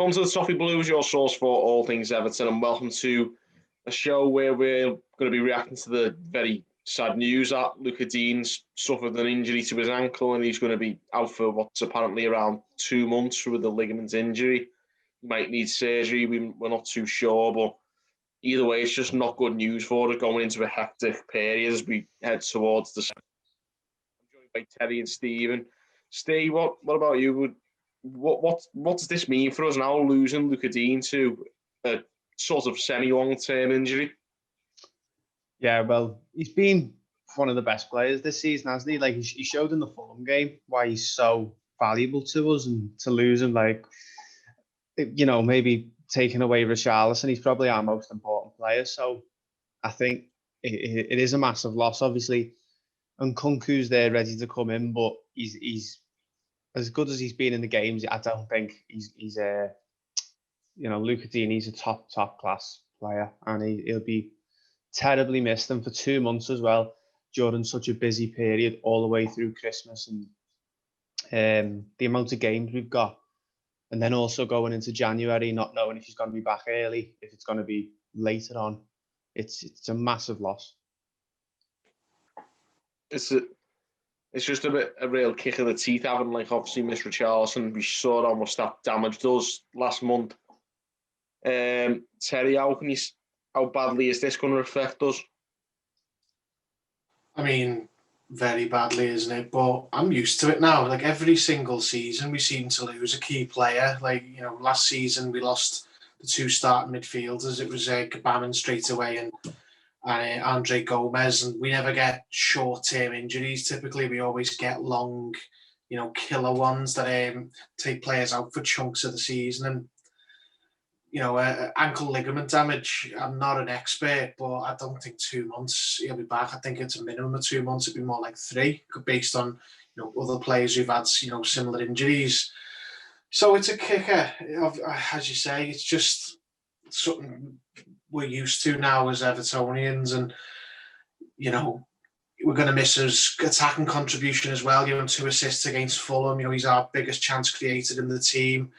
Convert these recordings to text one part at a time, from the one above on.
Welcome to the Toffee Blues, your source for all things Everton, and welcome to a show where we're going to be reacting to the very sad news that Lucas Digne suffered an injury to his ankle and he's going to be out for what's apparently around 2 months with a ligament injury. He might need surgery, we're not too sure, but either way, it's just not good news for us going into a hectic period as we head towards the... I'm joined by Terry and Stephen. Steve, what about you? What does this mean for us now, losing Lucas Digne to a sort of semi-long-term injury? Yeah, well, he's been one of the best players this season, hasn't he? Like, he showed in the Fulham game why he's so valuable to us, and to lose him, like, you know, maybe taking away Richarlison, he's probably our most important player. So I think it is a massive loss, obviously. And Nkunku's there ready to come in, but he's as good as he's been in the games. I don't think he's you know, Lucas Digne, he's a top class player, and he'll be terribly missed, and for 2 months as well, during such a busy period all the way through Christmas, and the amount of games we've got, and then also going into January, not knowing if he's going to be back early, if it's going to be later on. It's a massive loss. It's just a real kick in the teeth having, like, obviously missed Richarlison. We saw how much that damaged us last month. Terry, how badly is this going to affect us? I mean, very badly, isn't it? But I'm used to it now. Like, every single season, we seem to lose a key player. Like, you know, last season we lost the 2 starting midfielders. It was Gabaman straight away and Andre Gomez, and we never get short-term injuries. Typically, we always get long, you know, killer ones that take players out for chunks of the season. And, you know, ankle ligament damage, I'm not an expert, but I don't think 2 months he'll be back. I think it's a minimum of 2 months. It'd be more like 3, based on, you know, other players who've had, you know, similar injuries. So it's a kicker. As you say, it's just something we're used to now as Evertonians, and, you know, we're going to miss his attacking contribution as well. You know, 2 assists against Fulham. You know, he's our biggest chance created in the team.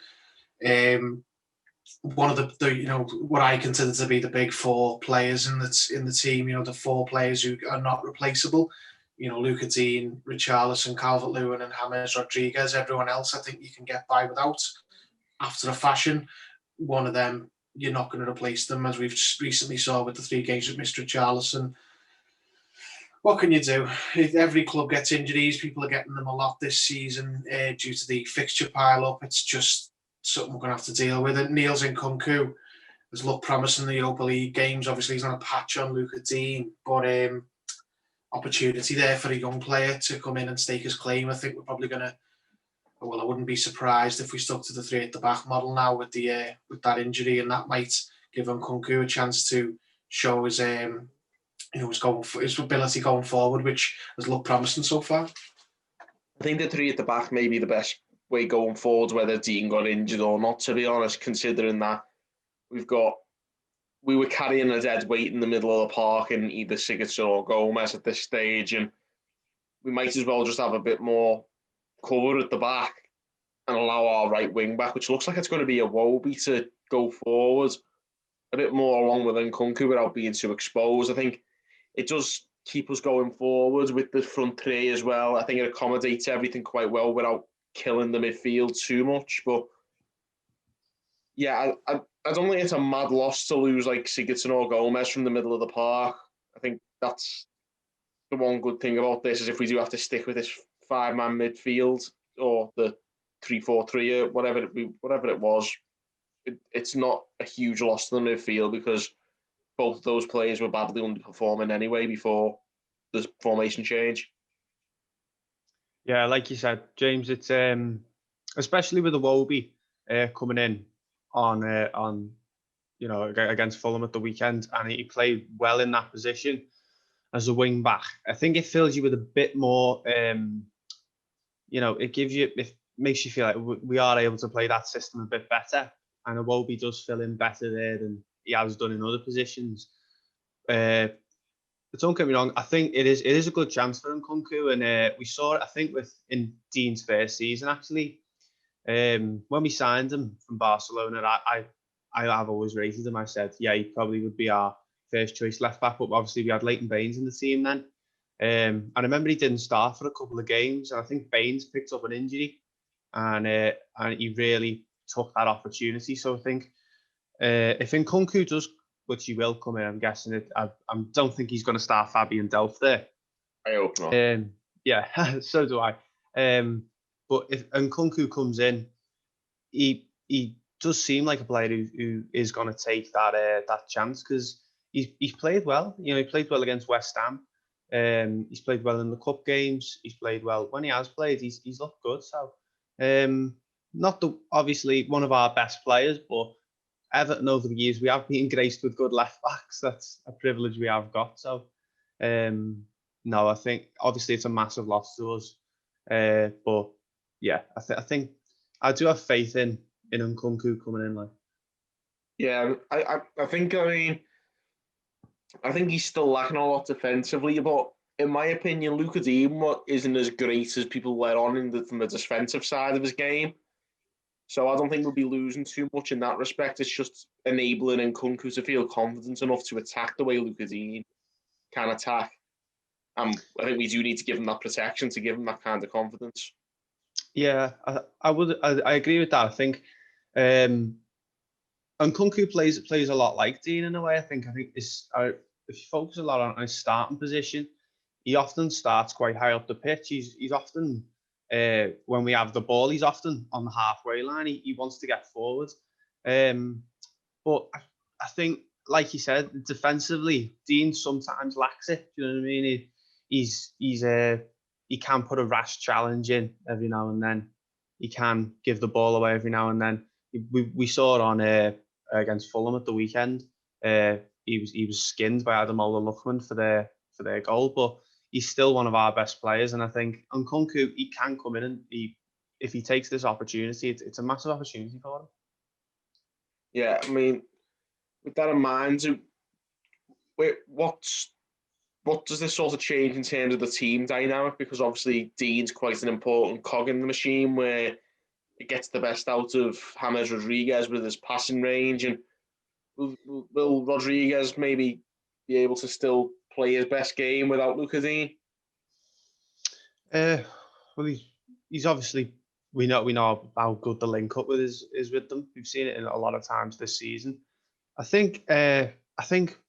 One of the you know, what I consider to be the big 4 players in the team. You know, the 4 players who are not replaceable. You know, Lucas Digne, Richarlison, Calvert-Lewin, and James Rodriguez. Everyone else, I think you can get by without, after a fashion. One of them, you're not going to replace them, as we've recently saw with the 3 games with Mr. Richarlison. What can you do? Every club gets injuries. People are getting them a lot this season due to the fixture pile-up. It's just something we're going to have to deal with. And Niels Nkunku has looked promising in the Europa League games. Obviously, he's on a patch on Lucas Digne, but opportunity there for a young player to come in and stake his claim. I think we're probably going to... Well, I wouldn't be surprised if we stuck to the 3 at the back model now with that injury, and that might give Nkunku a chance to show his you know, his ability going forward, which has looked promising so far. I think the 3 at the back may be the best way going forward, whether Dean got injured or not, to be honest, considering that we were carrying a dead weight in the middle of the park in either Sigurdsson or Gomez at this stage, and we might as well just have a bit more cover at the back and allow our right wing back, which looks like it's going to be a Iwobi, to go forward a bit more along with Nkunku without being too exposed. I think it does keep us going forward with the front 3 as well. I think it accommodates everything quite well without killing the midfield too much. But yeah, I don't think it's a mad loss to lose like Sigurdsson or Gomez from the middle of the park. I think that's the one good thing about this, is if we do have to stick with this 5-man midfield or the 3-4-3 or whatever it was, it's not a huge loss to the midfield, because both of those players were badly underperforming anyway before the formation change. Yeah, like you said, James, it's especially with Iwobi coming in on you know, against Fulham at the weekend, and he played well in that position as a wing back. I think it fills you with a bit more, you know, it makes you feel like we are able to play that system a bit better, and Iwobi does fill in better there than he has done in other positions. But don't get me wrong, I think it is a good chance for Nkunku, and we saw it, I think, in Dean's first season, actually. When we signed him from Barcelona, I've always rated him. I said, yeah, he probably would be our first choice left back, but obviously we had Leighton Baines in the team then. I remember he didn't start for a couple of games, and I think Baines picked up an injury, and he really took that opportunity. So I think if Nkunku does, which he will come in, I'm guessing it. I don't think he's going to start Fabian Delph there. I hope not. Yeah, so do I. But if Nkunku comes in, he does seem like a player who is going to take that chance, because he's played well. You know, he played well against West Ham. He's played well in the cup games. He's played well when he has played. He's looked good. So, not obviously one of our best players, but Everton over the years we have been graced with good left backs. That's a privilege we have got. So, no, I think obviously it's a massive loss to us. But yeah, I think I do have faith in Nkunku coming in. Like, yeah, I think he's still lacking a lot defensively, but in my opinion, Lucas Digne isn't as great as people let on from the defensive side of his game. So I don't think we'll be losing too much in that respect. It's just enabling Nkunku to feel confident enough to attack the way Lucas Digne can attack. I think we do need to give him that protection, to give him that kind of confidence. Yeah, I agree with that. I think Nkunku plays a lot like Digne in a way. I think if you focus a lot on his starting position, he often starts quite high up the pitch. He's often when we have the ball, he's often on the halfway line. He wants to get forward. But I think, like you said, defensively, Digne sometimes lacks it. Do you know what I mean? He can put a rash challenge in every now and then. He can give the ball away every now and then. We saw it on against Fulham at the weekend. He was skinned by Adam Lookman for their goal, but he's still one of our best players. And I think Nkunku, he can come in, and if he takes this opportunity, it's a massive opportunity for him. Yeah, I mean, with that in mind, what does this sort of change in terms of the team dynamic? Because obviously Dean's quite an important cog in the machine, where it gets the best out of James Rodriguez with his passing range. And will Rodriguez maybe be able to still play his best game without Lucas Digne? Well, he's obviously, we know how good the link up with is with them. We've seen it a lot of times this season. I think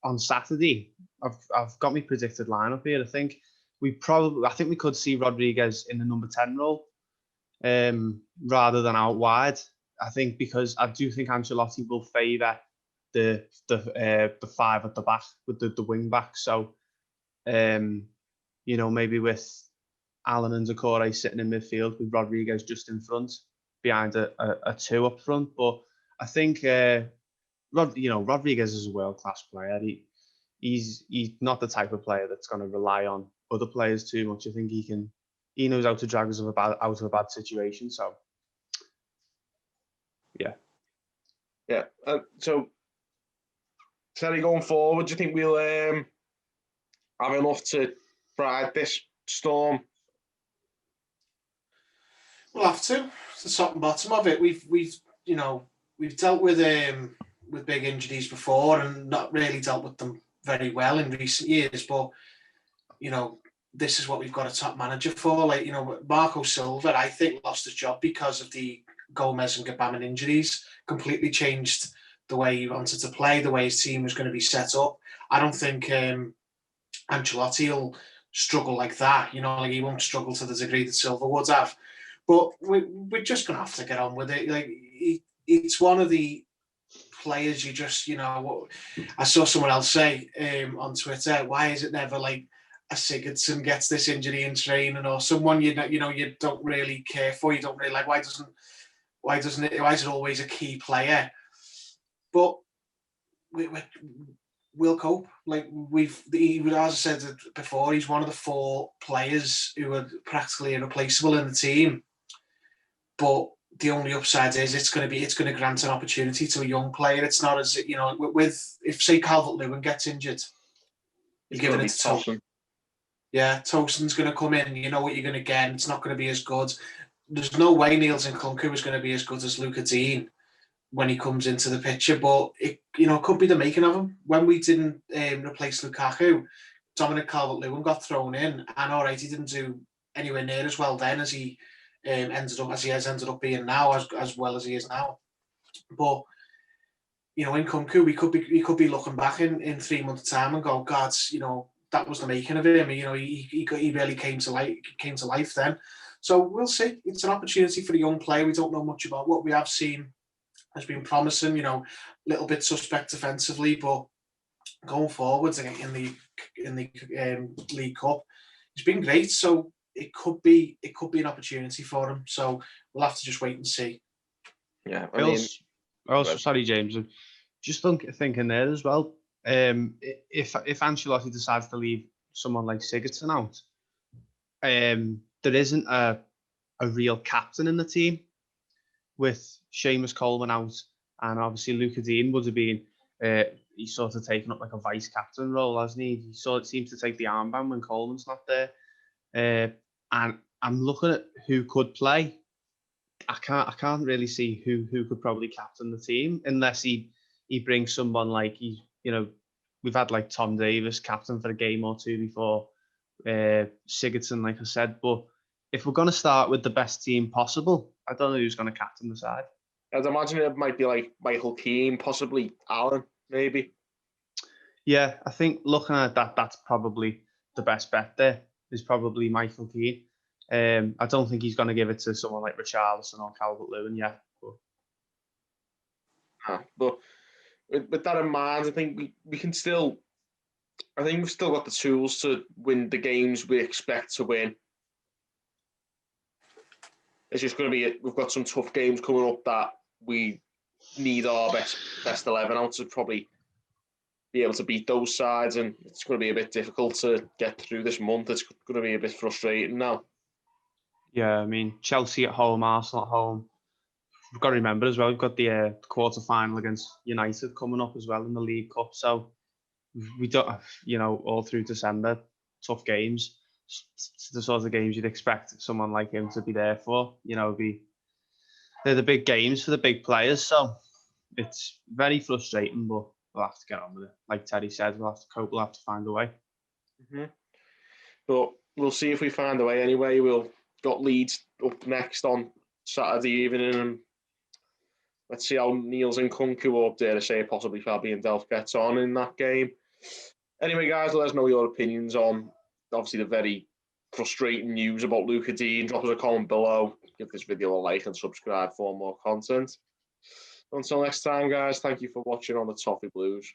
on Saturday, I've got my predicted lineup here. I think we could see Rodriguez in the number 10 role, rather than out wide. I think because I do think Ancelotti will favour the 5 at the back with the wing back. So, maybe with Allen and Decore sitting in midfield with Rodriguez just in front, behind a 2 up front. But I think Rodriguez is a world-class player. He's not the type of player that's going to rely on other players too much. I think he knows how to drag us out of a bad situation. So, yeah. Yeah. So, Terry, going forward, do you think we'll have enough to ride this storm? We'll have to. It's the top and bottom of it. We've dealt with big injuries before and not really dealt with them very well in recent years. But this is what we've got a top manager for. Like, Marco Silva, I think, lost his job because of the Gomez and Gbamin injuries. Completely changed the way he wanted to play, the way his team was going to be set up. I don't think Ancelotti will struggle like that. He won't struggle to the degree that Silva would have. But we're just going to have to get on with it. Like, it's one of the players you just, I saw someone else say on Twitter, why is it never like a Sigurdsson gets this injury in training, or someone you don't really care for, you don't really like? Why is it always a key player? But we'll cope. Like, as I said before, he's one of the 4 players who are practically irreplaceable in the team. But the only upside is it's going to grant an opportunity to a young player. It's not as if say Calvert-Lewin gets injured, you're giving it to Tosun. Yeah, Tosun's going to come in. You know what you're going to get. It's not going to be as good. there's no way Niels Nkunku is going to be as good as Lucas Digne when he comes into the picture, but it could be the making of him. When we didn't replace Lukaku, Dominic Calvert-Lewin got thrown in, and all right, he didn't do anywhere near as well then as he has ended up being now, as well as he is now. But Nkunku, we could be looking back in 3 months' time and go, God, that was the making of him. He really came to life then. So we'll see. It's an opportunity for a young player. We don't know much about. What we have seen has been promising. A little bit suspect defensively, but going forwards in the League Cup, it's been great. So it could be an opportunity for him. So we'll have to just wait and see. Yeah, also sorry, James. Just thinking there as well. If Ancelotti decides to leave someone like Sigurdsson out, there isn't a real captain in the team. With Seamus Coleman out, and obviously Lucas Digne would have been, he's sort of taken up like a vice captain role, hasn't he? He sort of seems to take the armband when Coleman's not there. And I'm looking at who could play. I can't really see who could probably captain the team unless he brings someone like we've had like Tom Davis captain for a game or two before, Sigurdsson, like I said. But if we're going to start with the best team possible, I don't know who's going to captain the side. I'd imagine it might be like Michael Keane, possibly Allen, maybe. Yeah, I think looking at that, that's probably the best bet there, is probably Michael Keane. I don't think he's going to give it to someone like Richarlison or Calvert-Lewin yet. But with that in mind, I think we can still... I think we've still got the tools to win the games we expect to win. It's just going to be... We've got some tough games coming up that we need our best 11 out to probably be able to beat those sides, and it's going to be a bit difficult to get through this month. It's going to be a bit frustrating now. Yeah, I mean, Chelsea at home, Arsenal at home. We've got to remember as well, we've got the quarter-final against United coming up as well in the League Cup. So we don't, all through December, tough games. It's the sort of games you'd expect someone like him to be there for. They're the big games for the big players. So it's very frustrating, but we'll have to get on with it. Like Terry said, we'll have to cope. We'll have to find a way. Mm-hmm. But we'll see if we find a way anyway. We'll got Leeds up next on Saturday evening, and let's see how Niels Nkunku, or dare I say possibly Fabian Delph, gets on in that game. Anyway, guys, let us know your opinions on obviously the very frustrating news about Lucas Digne. Drop us a comment below. Give this video a like and subscribe for more content. Until next time, guys, thank you for watching on the Toffee Blues.